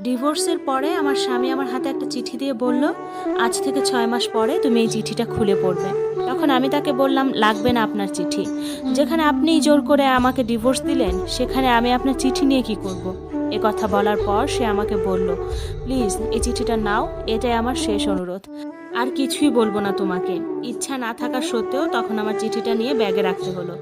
ডিভোর্সের পরে আমার স্বামী আমার হাতে একটা চিঠি দিয়ে বলল, আজ থেকে 6 মাস পরে তুমি এই চিঠিটা খুলে পড়বে। তখন আমি তাকে বললাম, লাগবে না আপনার চিঠি। যেখানে আপনিই জোর করে আমাকে ডিভোর্স দিলেন, সেখানে আমি আপনার চিঠি নিয়ে কি করব। এ কথা বলার পর সে আমাকে বলল, প্লিজ এই চিঠিটা নাও, এটাই আমার শেষ অনুরোধ। আর কিছুই বলবো না তোমাকে। ইচ্ছা না থাকা সত্ত্বেও তখন আমার চিঠিটা নিয়ে ব্যাগে রাখতে হলো।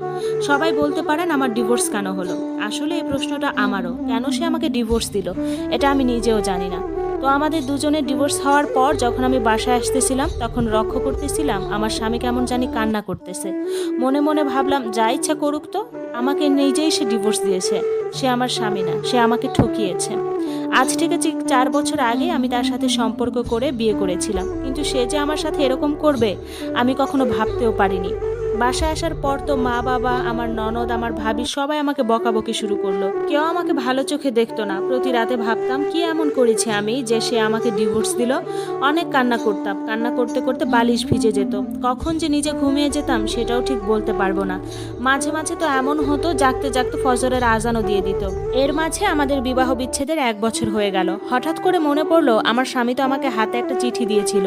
সবাই বলতে পারেন আমার ডিভোর্স কেন হলো। আসলে এই প্রশ্নটা আমারও, কেন সে আমাকে ডিভোর্স দিল এটা আমি নিজেও জানি না। তো আমাদের দুজনের ডিভোর্স হওয়ার পর যখন আমি বাসায় আসতেছিলাম, তখন লক্ষ্য করতেছিলাম আমার স্বামী কেমন জানি কান্না করতেছে। মনে মনে ভাবলাম, যা ইচ্ছা করুক তো, আমাকে নিজেই সে ডিভোর্স দিয়েছে। সে আমার স্বামী না, সে আমাকে ঠকিয়েছে। আজ থেকে ঠিক 4 বছর আগে আমি তার সাথে সম্পর্ক করে বিয়ে করেছিলাম, কিন্তু সে যে আমার সাথে এরকম করবে আমি কখনো ভাবতেও পারিনি। বাসায় আসার পর তো মা বাবা, আমার ননদ, আমার ভাবি সবাই আমাকে বকাবকি শুরু করলো। কেউ আমাকে ভালো চোখে দেখতো না। প্রতি রাতে ভাবতাম কি এমন করেছি আমি যে সে আমাকে ডিভোর্স দিল। অনেক কান্না করতাম, কান্না করতে করতে বালিশ ভিজে যেত। কখন যে নিজে ঘুমিয়ে যেতাম সেটাও ঠিক বলতে পারবো না। মাঝে মাঝে তো এমন হতো জাগতে জাগতে ফজরের আজানও দিয়ে দিত। এর মাঝে আমাদের বিবাহ বিচ্ছেদের 1 বছর হয়ে গেল। হঠাৎ করে মনে পড়লো আমার স্বামী তো আমাকে হাতে একটা চিঠি দিয়েছিল,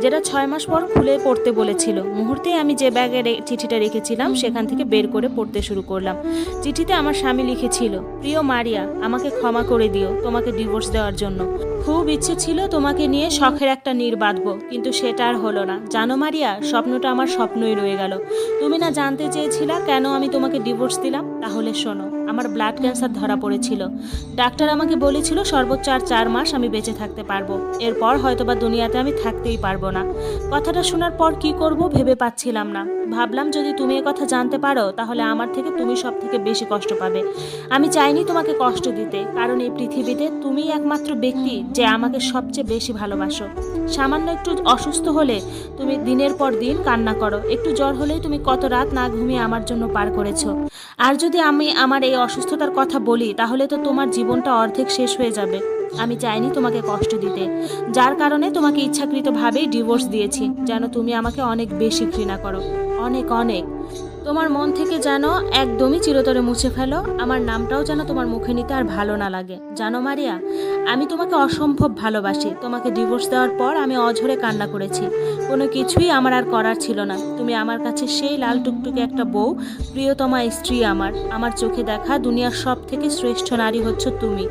যেটা 6 মাস পর খুলে পড়তে বলেছিল। মুহূর্তেই আমি যে ব্যাগে চিঠিটা রেখেছিলাম সেখান থেকে বের করে পড়তে শুরু করলাম। চিঠিতে আমার স্বামী লিখেছিল, প্রিয় মারিয়া, আমাকে ক্ষমা করে দিও তোমাকে ডিভোর্স দেওয়ার জন্য। খুব ইচ্ছে ছিল তোমাকে নিয়ে শখের একটা নীড় বাঁধবো, কিন্তু সেটা আর হলো না। জানো মারিয়া, স্বপ্নটা আমার স্বপ্নই রয়ে গেল। তুমি না জানতে চেয়েছিলা কেন আমি তোমাকে ডিভোর্স দিলাম? তাহলে শোনো, আমার ব্লাড ক্যান্সার ধরা পড়েছিল। ডাক্তার আমাকে বলেছিল সর্বোচ্চ আর 4 মাস আমি বেঁচে থাকতে পারবো। এরপর হয়তোবা দুনিয়াতে আমি থাকতেই পারবো না। কথাটা শোনার পর কি করব ভেবে পাচ্ছিলাম না। ভাবলাম যদি তুমি কথা জানতে পারো তাহলে আমার থেকে তুমি সব থেকে বেশি কষ্ট পাবে। আমি চাইনি তোমাকে কষ্ট দিতে, কারণ এই পৃথিবীতে তুমিই একমাত্র ব্যক্তি যে আমাকে সবচেয়ে বেশি ভালোবাসো। সামান্য একটু অসুস্থ হলে তুমি দিনের পর দিন কান্না করো, একটু জ্বর হলেই তুমি কত রাত না ঘুমিয়ে আমার জন্য পার করেছো। আর যদি আমি আমার এই অসুস্থতার কথা বলি তাহলে তো তোমার জীবনটা অর্ধেক শেষ হয়ে যাবে। আমি চাইনি তোমাকে কষ্ট দিতে, যার কারণে তোমাকে ইচ্ছাকৃতভাবেই ডিভোর্স দিয়েছি, যেন তুমি আমাকে অনেক বেশি ঘৃণা করো, অনেক অনেক। তোমার মন থেকে যেন একদমই চিরতরে মুছে ফেলো, আমার নামটাও যেন তোমার মুখে নিতে আর ভালো না লাগে। জানো মারিয়া, আমি তোমাকে অসম্ভব ভালোবাসি। তোমাকে ডিভোর্স দেওয়ার পর আমি অঝরে কান্না করেছি। কোনো কিছুই আমার আর করার ছিল না। তুমি আমার কাছে সেই লাল টুকটুকে একটা বউ, প্রিয়তমা স্ত্রী। আমার চোখে দেখা দুনিয়ার সব থেকে শ্রেষ্ঠ নারী হচ্ছে তুমি।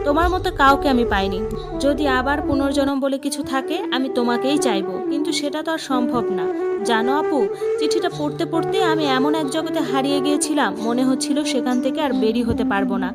তোমার মতো কাউকে আমি পাইনি। যদি আবার পুনর্জন্ম বলে কিছু থাকে আমি তোমাকেই চাইবো, কিন্তু সেটা তো আর সম্ভব না। জানো আপু, চিঠিটা পড়তে পড়তে আমি এমন এক জগতে হারিয়ে গিয়েছিলাম, মনে হচ্ছিল সেখান থেকে আর বেরিয়ে হতে পারবো না।